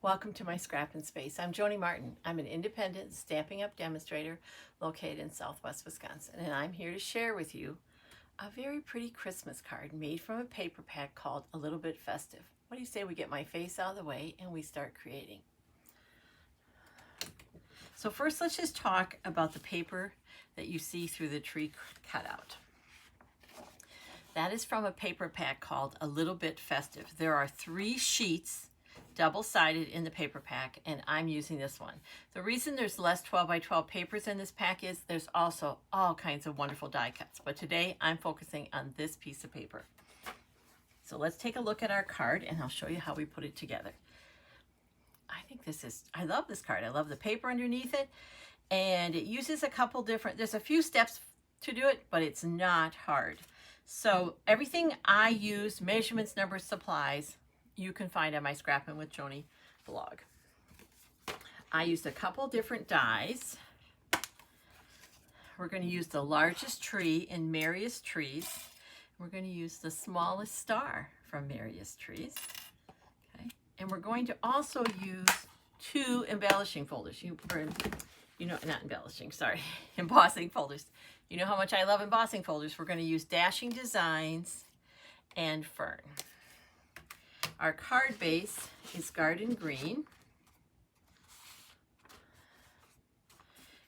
Welcome to my Scrappin' Space. I'm Joni Martin. I'm an independent Stampin' Up demonstrator located in Southwest Wisconsin, and I'm here to share with you a very pretty Christmas card made from a paper pack called A Little Bit Festive. What do you say we get my face out of the way and we start creating? So first, let's just talk about the paper that you see through the tree cutout. That is from a paper pack called A Little Bit Festive. There are 3 sheets double-sided in the paper pack, and I'm using this one. The reason there's less 12 by 12 papers in this pack is there's also all kinds of wonderful die cuts, but today I'm focusing on this piece of paper. So let's take a look at our card and I'll show you how we put it together. I love this card. I love the paper underneath it, and it uses a couple different, there's a few steps to do it, but it's not hard. So everything I use, measurements, numbers, supplies, you can find on my Scrappin' with Joni blog. I used a couple different dies. We're going to use the largest tree in Merriest Trees. We're going to use the smallest star from Merriest Trees. Okay, and we're going to also use 2 embellishing folders. Not embellishing, sorry, embossing folders. You know how much I love embossing folders. We're going to use Dashing Designs and Fern. Our card base is Garden Green.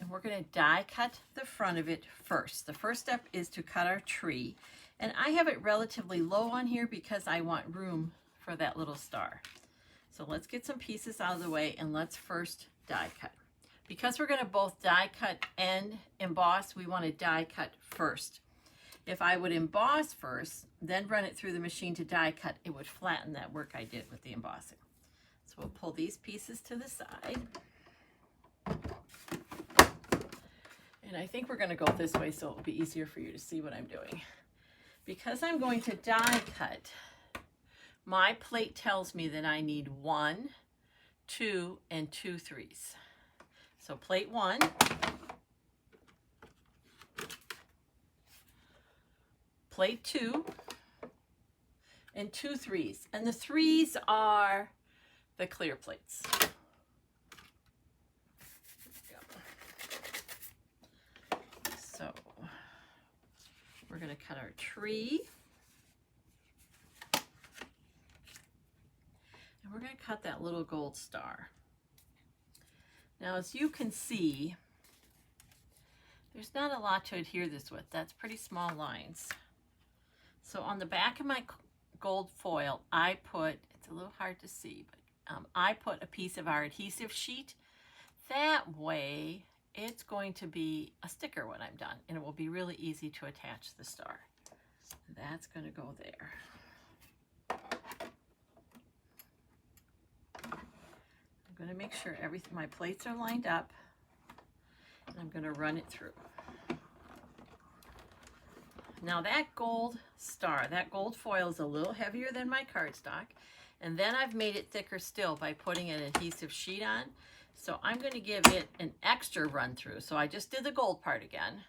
And we're going to die cut the front of it first. The first step is to cut our tree. And I have it relatively low on here because I want room for that little star. So let's get some pieces out of the way and let's first die cut. Because we're going to both die cut and emboss, we want to die cut first. If I would emboss first, then run it through the machine to die cut, it would flatten that work I did with the embossing. So we'll pull these pieces to the side. And I think we're going to go this way so it will be easier for you to see what I'm doing. Because I'm going to die cut, my plate tells me that I need 1, 2, and 2 3s. So plate 1. Plate 2 and 2 3s, and the 3s are the clear plates. So we're going to cut our tree, and we're going to cut that little gold star. Now, as you can see, there's not a lot to adhere this with. That's pretty small lines. So on the back of my gold foil, I put, it's a little hard to see, but I put a piece of our adhesive sheet. That way, it's going to be a sticker when I'm done, and it will be really easy to attach the star. That's going to go there. I'm going to make sure my plates are lined up, and I'm going to run it through. Now that gold star, that gold foil is a little heavier than my cardstock, and then I've made it thicker still by putting an adhesive sheet on. So I'm going to give it an extra run through. So I just did the gold part again,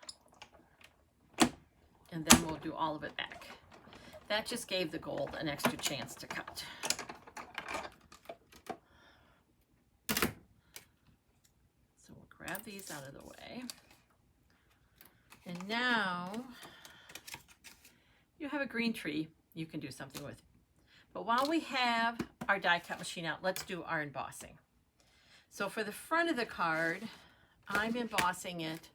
and then we'll do all of it back. That just gave the gold an extra chance to cut. So we'll grab these out of the way. And now, you have a green tree you can do something with. But while we have our die cut machine out, let's do our embossing. So for the front of the card, I'm embossing it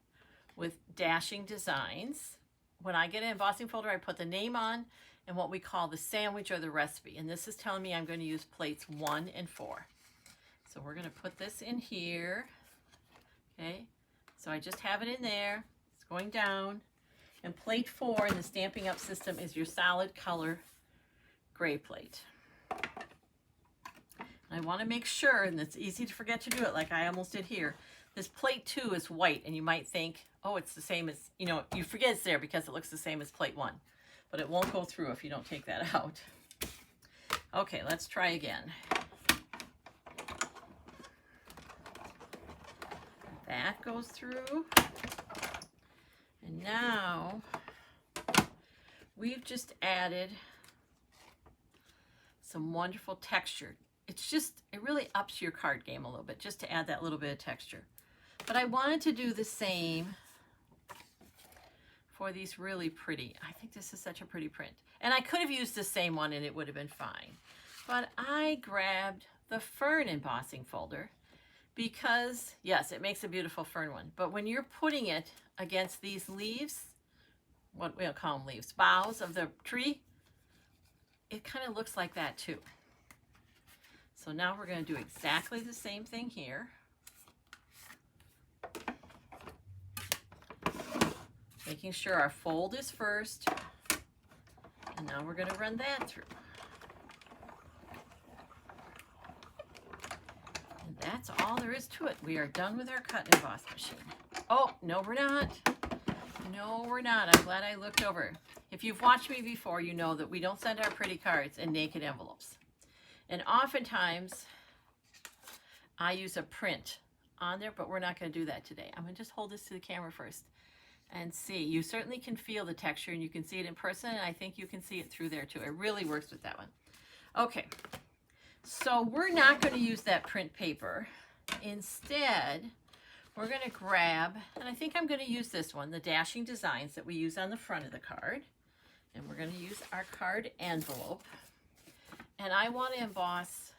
with Dashing Designs. When I get an embossing folder, I put the name on and what we call the sandwich or the recipe. And this is telling me I'm going to use plates 1 and 4. So we're going to put this in here. Okay, so I just have it in there. It's going down. And plate 4 in the Stampin' Up system is your solid color gray plate. I want to make sure, and it's easy to forget to do it like I almost did here, this plate 2 is white, and you might think, oh, it's the same as, you forget it's there because it looks the same as plate 1. But it won't go through if you don't take that out. Okay, let's try again. That goes through. And now we've just added some wonderful texture. it really ups your card game a little bit, just to add that little bit of texture. But I wanted to do the same for these really pretty. I think this is such a pretty print. And I could have used the same one and it would have been fine. But I grabbed the fern embossing folder because, yes, it makes a beautiful fern one. But when you're putting it against these leaves, what we'll call them leaves, boughs of the tree, it kind of looks like that too. So now we're going to do exactly the same thing here. Making sure our fold is first. And now we're going to run that through. And that's all there is to it. We are done with our cut and emboss machine. Oh, no, we're not. No, we're not. I'm glad I looked over. If you've watched me before, you know that we don't send our pretty cards in naked envelopes. And oftentimes, I use a print on there, but we're not going to do that today. I'm going to just hold this to the camera first and see. You certainly can feel the texture, and you can see it in person, and I think you can see it through there too. It really works with that one. Okay, so we're not going to use that print paper. Instead, we're going to grab, and I think I'm going to use this one, the dashing designs that we use on the front of the card. And we're going to use our card envelope. And I want to emboss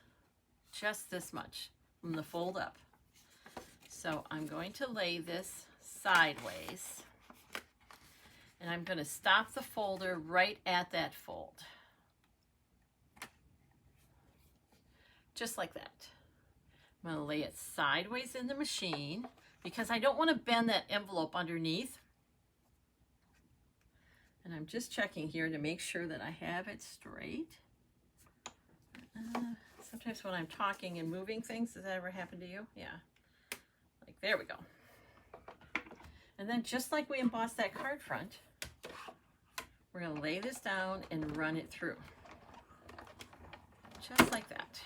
just this much from the fold up. So I'm going to lay this sideways. And I'm going to stop the folder right at that fold. Just like that. I'm going to lay it sideways in the machine because I don't want to bend that envelope underneath. And I'm just checking here to make sure that I have it straight. Sometimes when I'm talking and moving things, does that ever happen to you? Yeah. Like, there we go. And then just like we embossed that card front, we're going to lay this down and run it through. Just like that.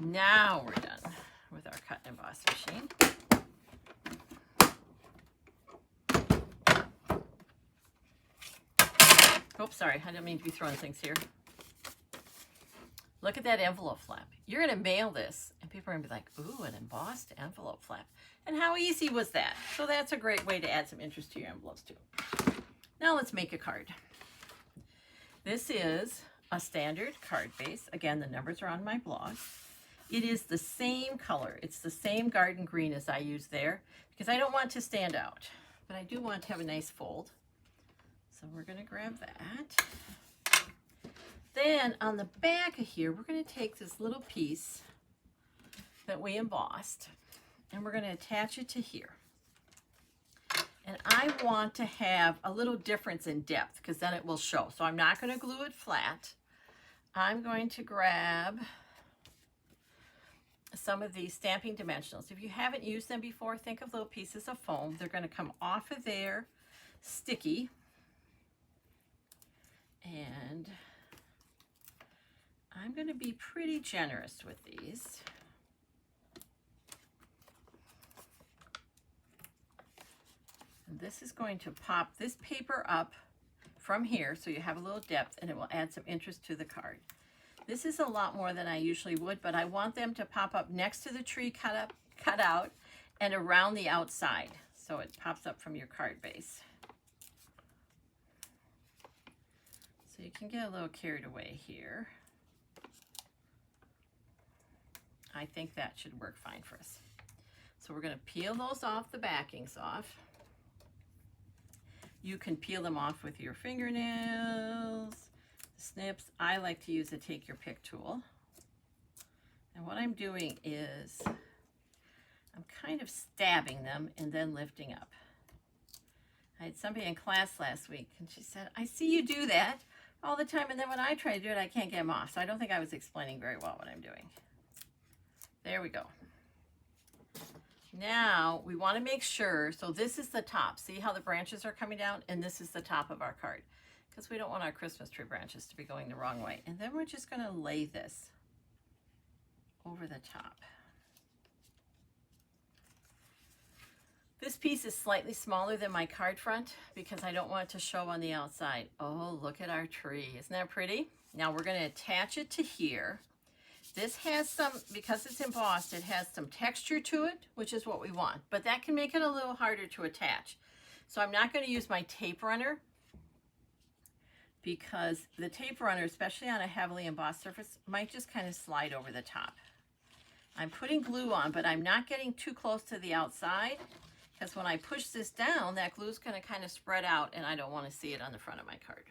Now we're done with our cut and emboss machine. Oops, sorry, I didn't mean to be throwing things here. Look at that envelope flap. You're going to mail this, and people are going to be like, ooh, an embossed envelope flap. And how easy was that? So that's a great way to add some interest to your envelopes, too. Now let's make a card. This is a standard card base. Again, the numbers are on my blog. It is the same color. It's the same garden green as I used there, because I don't want it to stand out, but I do want it to have a nice fold. So we're going to grab that. Then on the back of here, we're going to take this little piece that we embossed, and we're going to attach it to here. And I want to have a little difference in depth because then it will show. So I'm not going to glue it flat. I'm going to grab some of these stamping dimensionals. If you haven't used them before, think of little pieces of foam. They're going to come off of there sticky. And I'm going to be pretty generous with these. And this is going to pop this paper up from here so you have a little depth, and it will add some interest to the card. This is a lot more than I usually would, but I want them to pop up next to the tree cut out and around the outside, so it pops up from your card base. So you can get a little carried away here. I think that should work fine for us. So we're going to peel those off, the backings off. You can peel them off with your fingernails, snips. I like to use a take your pick tool. And what I'm doing is I'm kind of stabbing them and then lifting up. I had somebody in class last week and she said, I see you do that all the time, and then when I try to do it, I can't get them off. So I don't think I was explaining very well what I'm doing. There we go. Now we want to make sure, so this is the top. See how the branches are coming down? And this is the top of our card, because we don't want our Christmas tree branches to be going the wrong way. And then we're just going to lay this over the top. This piece is slightly smaller than my card front because I don't want it to show on the outside. Oh, look at our tree. Isn't that pretty? Now we're going to attach it to here. This has some, because it's embossed, it has some texture to it, which is what we want, but that can make it a little harder to attach. So I'm not going to use my tape runner, because the tape runner, especially on a heavily embossed surface, might just kind of slide over the top. I'm putting glue on, but I'm not getting too close to the outside, because when I push this down, that glue is going to kind of spread out, and I don't want to see it on the front of my card.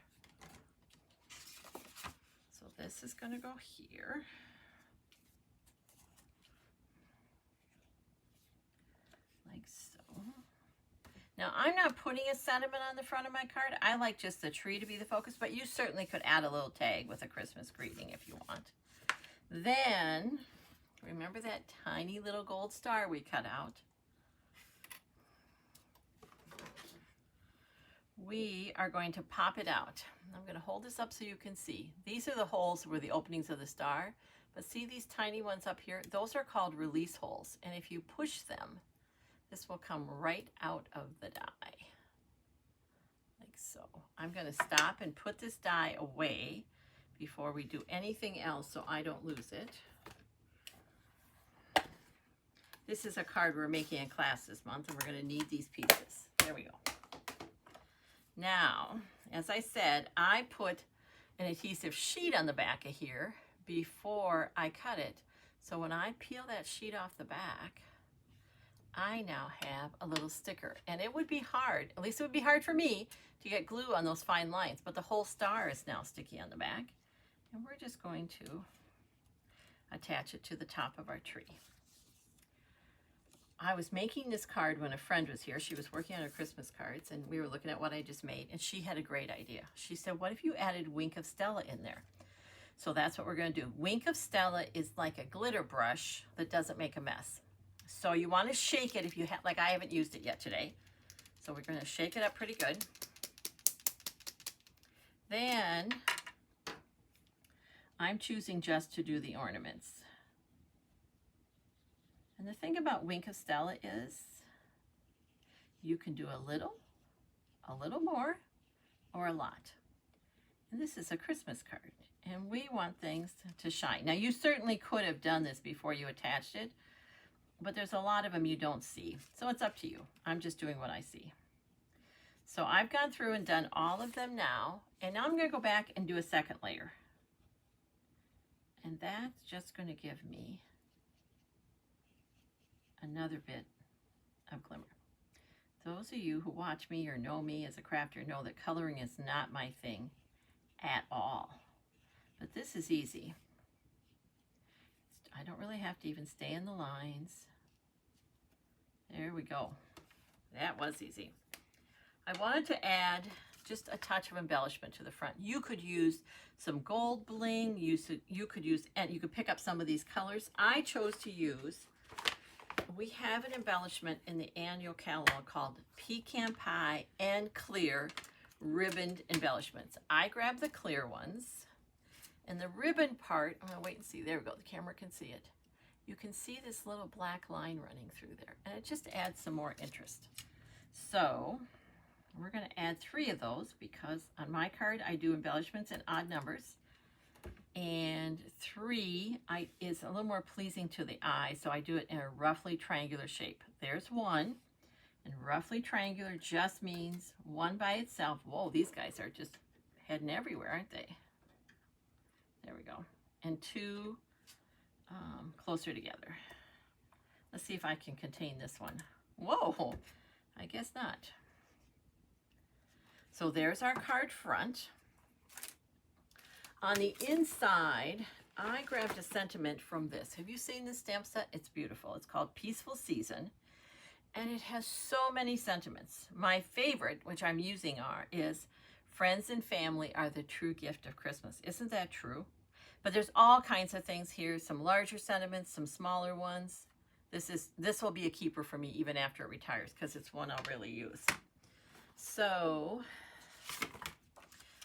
So this is going to go here. Like so. Now, I'm not putting a sentiment on the front of my card. I like just the tree to be the focus, but you certainly could add a little tag with a Christmas greeting if you want. Then, remember that tiny little gold star we cut out? We are going to pop it out. I'm going to hold this up so you can see. These are the holes where the openings of the star, but see these tiny ones up here? Those are called release holes, and if you push them, this will come right out of the die, like so. I'm going to stop and put this die away before we do anything else so I don't lose it. This is a card we're making in class this month, and we're going to need these pieces. There we go. Now, as I said, I put an adhesive sheet on the back of here before I cut it. So when I peel that sheet off the back, I now have a little sticker. And it would be hard, at least it would be hard for me, to get glue on those fine lines. But the whole star is now sticky on the back. And we're just going to attach it to the top of our tree. I was making this card when a friend was here. She was working on her Christmas cards, and we were looking at what I just made, and she had a great idea. She said, what if you added Wink of Stella in there? So that's what we're going to do. Wink of Stella is like a glitter brush that doesn't make a mess. So you want to shake it if you have, like I haven't used it yet today. So we're going to shake it up pretty good. Then I'm choosing just to do the ornaments. And the thing about Wink of Stella is you can do a little more, or a lot. And this is a Christmas card, and we want things to shine. Now, you certainly could have done this before you attached it, but there's a lot of them you don't see. So it's up to you. I'm just doing what I see. So I've gone through and done all of them now, and now I'm going to go back and do a second layer. And that's just going to give me another bit of glimmer. Those of you who watch me or know me as a crafter know that coloring is not my thing at all. But this is easy. I don't really have to even stay in the lines. There we go. That was easy. I wanted to add just a touch of embellishment to the front. You could use some gold bling. You could pick up some of these colors. I chose to use, we have an embellishment in the annual catalog called Pecan Pie and Clear Ribboned Embellishments. I grabbed the clear ones, and the ribbon part, I'm gonna wait and see, there we go, the camera can see it. You can see this little black line running through there, and it just adds some more interest. So we're gonna add 3 of those, because on my card I do embellishments in odd numbers. And 3 is a little more pleasing to the eye, so I do it in a roughly triangular shape. There's 1, and roughly triangular just means 1 by itself. Whoa, these guys are just heading everywhere, aren't they? There we go. And 2 closer together. Let's see if I can contain this one. Whoa, I guess not. So there's our card front. On the inside, I grabbed a sentiment from this. Have you seen this stamp set? It's beautiful. It's called Peaceful Season, and it has so many sentiments. My favorite, which I'm using, is friends and family are the true gift of Christmas. Isn't that true? But there's all kinds of things here, some larger sentiments, some smaller ones. This will be a keeper for me even after it retires, because it's one I'll really use. So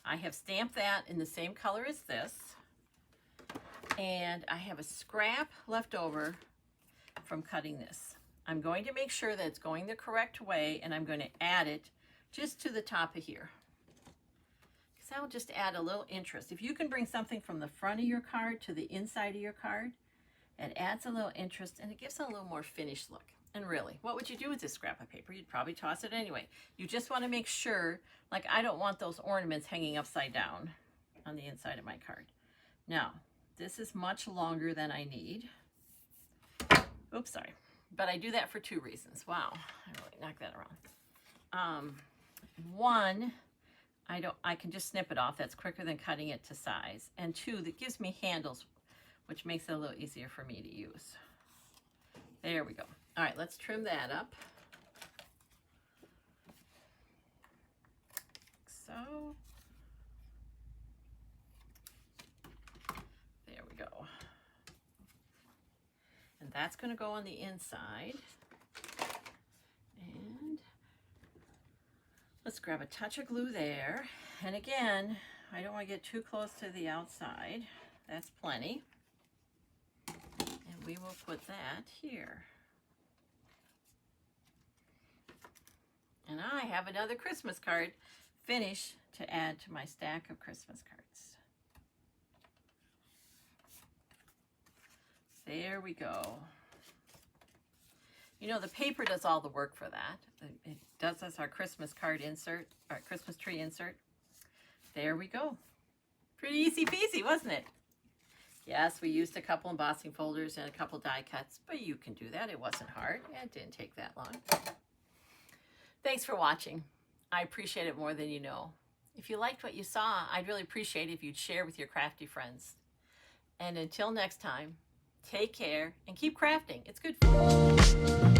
I have stamped that in the same color as this, and I have a scrap left over from cutting this. I'm going to make sure that it's going the correct way, and I'm going to add it just to the top of here, because that will just add a little interest. If you can bring something from the front of your card to the inside of your card, it adds a little interest and it gives it a little more finished look. And really, what would you do with this scrap of paper? You'd probably toss it anyway. You just want to make sure, like I don't want those ornaments hanging upside down on the inside of my card. Now, this is much longer than I need. Oops, sorry. But I do that for two reasons. Wow, I really knocked that around. One, I can just snip it off. That's quicker than cutting it to size. And two, that gives me handles, which makes it a little easier for me to use. There we go. All right, let's trim that up. Like so. There we go. And that's going to go on the inside. And let's grab a touch of glue there. And again, I don't want to get too close to the outside. That's plenty. And we will put that here. And I have another Christmas card finished to add to my stack of Christmas cards. There we go. You know, the paper does all the work for that. It does us our Christmas card insert, our Christmas tree insert. There we go. Pretty easy peasy, wasn't it? Yes, we used a couple embossing folders and a couple die cuts, but you can do that. It wasn't hard. It didn't take that long. Thanks for watching. I appreciate it more than you know. If you liked what you saw, I'd really appreciate it if you'd share with your crafty friends. And until next time, take care and keep crafting. It's good for you.